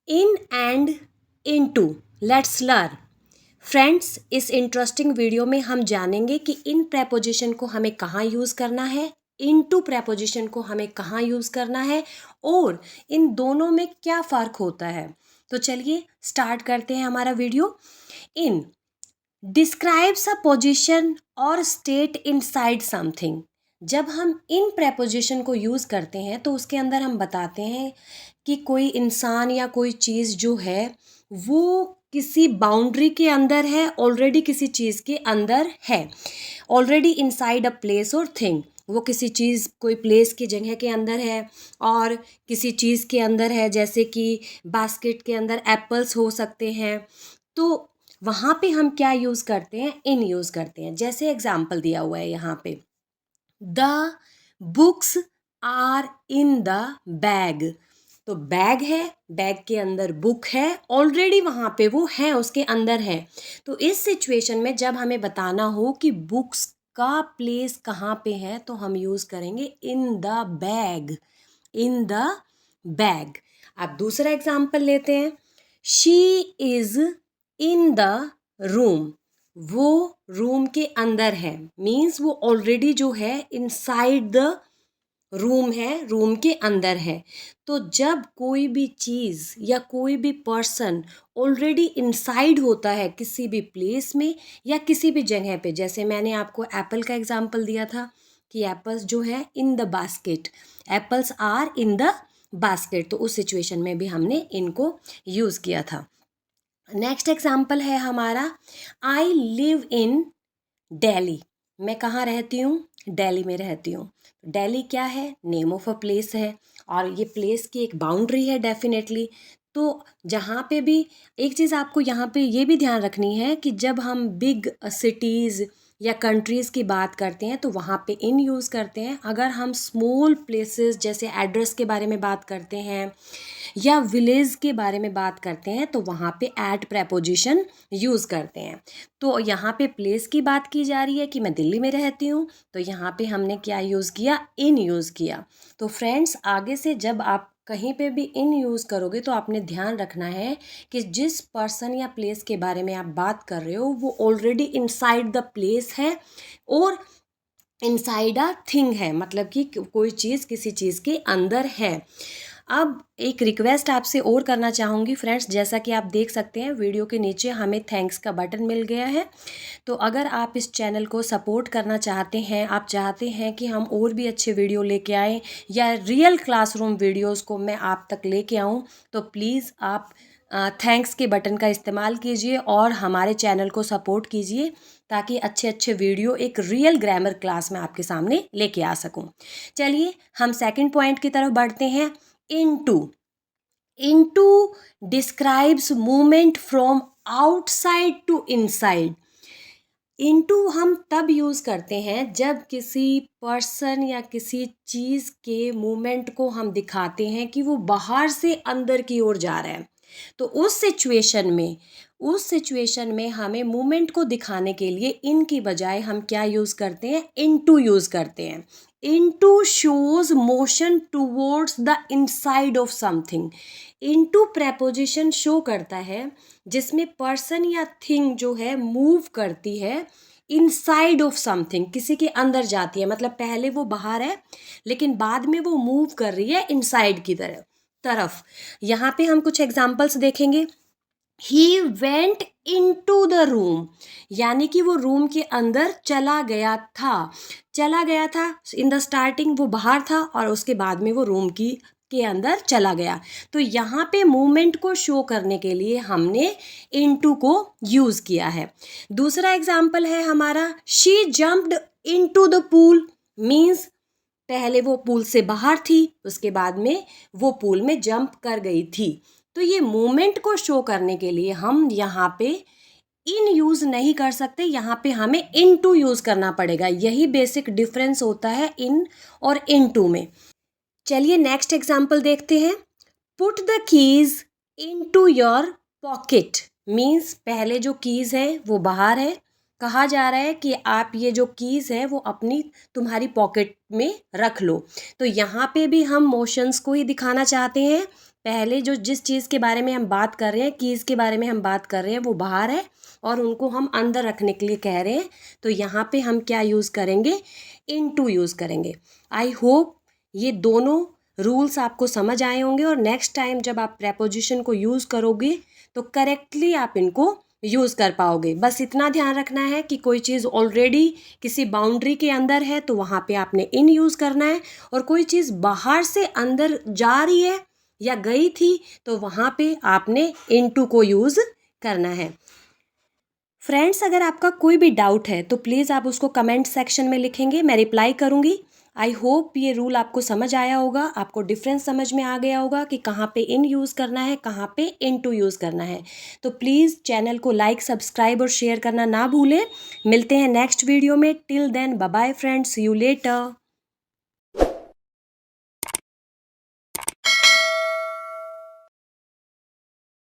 In and into, let's learn. Friends, इस interesting video में हम जानेंगे कि इन प्रेपोजिशन को हमें कहाँ यूज़ करना है, इनटू प्रेपोजिशन को हमें कहाँ यूज़ करना है और इन दोनों में क्या फ़र्क होता है। तो चलिए स्टार्ट करते हैं हमारा video. In describes a position और स्टेट इनसाइड समथिंग। जब हम इन प्रेपोजिशन को यूज़ करते हैं तो उसके अंदर हम बताते हैं कि कोई इंसान या कोई चीज़ जो है वो किसी बाउंड्री के अंदर है, ऑलरेडी किसी चीज़ के अंदर है, ऑलरेडी इनसाइड अ प्लेस और थिंग। वो किसी चीज़, कोई प्लेस की जगह के अंदर है और किसी चीज़ के अंदर है, जैसे कि बास्केट के अंदर एप्पल्स हो सकते हैं। तो वहाँ पे हम क्या यूज़ करते हैं, इन यूज़ करते हैं। जैसे एग्जाम्पल दिया हुआ है यहाँ पे, the books are in the bag. तो बैग है, बैग के अंदर बुक है, ऑलरेडी वहाँ पे वो है, उसके अंदर है। तो इस सिचुएशन में जब हमें बताना हो कि बुक्स का प्लेस कहाँ पे है तो हम यूज़ करेंगे इन the bag, in the bag. अब दूसरा एग्जाम्पल लेते हैं, she is in the room. वो रूम के अंदर है, मीन्स वो ऑलरेडी जो है इनसाइड द रूम है, रूम के अंदर है। तो जब कोई भी चीज़ या कोई भी पर्सन ऑलरेडी इनसाइड होता है किसी भी प्लेस में या किसी भी जगह पे, जैसे मैंने आपको एप्पल का एग्जांपल दिया था कि एप्पल्स जो है in the basket, apples are in the basket, तो उस सिचुएशन में भी हमने इनको यूज़ किया था। नेक्स्ट एग्जाम्पल है हमारा, आई लिव इन दिल्ली। मैं कहाँ रहती हूँ, दिल्ली में रहती हूँ। दिल्ली क्या है, नेम ऑफ अ प्लेस है और ये प्लेस की एक बाउंड्री है डेफिनेटली। तो जहाँ पे भी एक चीज़ आपको यहाँ पे ये भी ध्यान रखनी है कि जब हम बिग सिटीज़ या कंट्रीज़ की बात करते हैं तो वहाँ पे इन यूज़ करते हैं। अगर हम स्मॉल प्लेसेस जैसे एड्रेस के बारे में बात करते हैं या विलेज के बारे में बात करते हैं तो वहाँ पे एट प्रेपोजिशन यूज़ करते हैं। तो यहाँ पे प्लेस की बात की जा रही है कि मैं दिल्ली में रहती हूँ, तो यहाँ पे हमने क्या यूज़ किया, इन यूज़ किया। तो फ्रेंड्स, आगे से जब आप कहीं पे भी इन यूज़ करोगे तो आपने ध्यान रखना है कि जिस पर्सन या प्लेस के बारे में आप बात कर रहे हो वो ऑलरेडी इनसाइड द प्लेस है और इनसाइड अ थिंग है, मतलब कि कोई चीज़ किसी चीज़ के अंदर है। अब एक रिक्वेस्ट आपसे और करना चाहूँगी फ्रेंड्स, जैसा कि आप देख सकते हैं वीडियो के नीचे हमें थैंक्स का बटन मिल गया है। तो अगर आप इस चैनल को सपोर्ट करना चाहते हैं, आप चाहते हैं कि हम और भी अच्छे वीडियो लेके आएँ या रियल क्लासरूम वीडियोज़ को मैं आप तक लेके आऊँ, तो प्लीज़ आप थैंक्स के बटन का इस्तेमाल कीजिए और हमारे चैनल को सपोर्ट कीजिए ताकि अच्छे अच्छे वीडियो एक रियल ग्रामर क्लास में आपके सामने लेके आ सकूं। चलिए हम सेकंड पॉइंट की तरफ बढ़ते हैं। Into, into describes movement from outside to inside. Into हम तब यूज़ करते हैं जब किसी पर्सन या किसी चीज़ के मूवमेंट को हम दिखाते हैं कि वो बाहर से अंदर की ओर जा रहा है। तो उस सिचुएशन में हमें मूवमेंट को दिखाने के लिए इन की बजाय हम क्या यूज़ करते हैं, इनटू यूज़ करते हैं। Into shows motion towards the inside of something. Into preposition show करता है जिसमें पर्सन या थिंग जो है मूव करती है इनसाइड ऑफ समथिंग, किसी के अंदर जाती है, मतलब पहले वो बाहर है लेकिन बाद में वो मूव कर रही है इनसाइड की तरफ। यहाँ पे हम कुछ एग्जाम्पल्स देखेंगे। He went into the room, यानी कि वो रूम के अंदर चला गया था। चला गया था, इन द स्टार्टिंग वो बाहर था और उसके बाद में वो रूम की के अंदर चला गया। तो यहाँ पे मूवमेंट को शो करने के लिए हमने इनटू को यूज़ किया है। दूसरा एग्जाम्पल है हमारा, she jumped into the pool. Means पहले वो पूल से बाहर थी, उसके बाद में वो पूल में जंप कर गई थी। तो ये मूवमेंट को शो करने के लिए हम यहाँ पे इन यूज़ नहीं कर सकते, यहाँ पे हमें इन टू यूज़ करना पड़ेगा। यही बेसिक डिफरेंस होता है इन और इन टू में। चलिए नेक्स्ट एग्जाम्पल देखते हैं। Put the keys into your pocket. Means पहले जो कीज़ है वो बाहर है, कहा जा रहा है कि आप ये जो कीज़ है वो अपनी तुम्हारी पॉकेट में रख लो। तो यहाँ पे भी हम मोशंस को ही दिखाना चाहते हैं पहले जो जिस चीज़ के बारे में हम बात कर रहे हैं, कीज़ के बारे में हम बात कर रहे हैं, वो बाहर है और उनको हम अंदर रखने के लिए कह रहे हैं। तो यहाँ पे हम क्या यूज़ करेंगे, इनटू यूज़ करेंगे। आई होप ये दोनों रूल्स आपको समझ आए होंगे और नेक्स्ट टाइम जब आप प्रेपोजिशन को यूज़ करोगे तो करेक्टली आप इनको यूज़ कर पाओगे। बस इतना ध्यान रखना है कि कोई चीज़ ऑलरेडी किसी बाउंड्री के अंदर है तो वहाँ पे आपने इन यूज़ करना है, और कोई चीज़ बाहर से अंदर जा रही है या गई थी तो वहाँ पे आपने इनटू को यूज़ करना है। फ्रेंड्स, अगर आपका कोई भी डाउट है तो प्लीज़ आप उसको कमेंट सेक्शन में लिखेंगे, मैं रिप्लाई करूँगी। आई होप ये रूल आपको समझ आया होगा, आपको डिफरेंस समझ में आ गया होगा कि कहाँ पे इन यूज़ करना है, कहाँ पे इनटू यूज़ करना है। तो प्लीज़ चैनल को लाइक, सब्सक्राइब और शेयर करना ना भूलें। मिलते हैं नेक्स्ट वीडियो में। Till then bye bye friends, see you letter.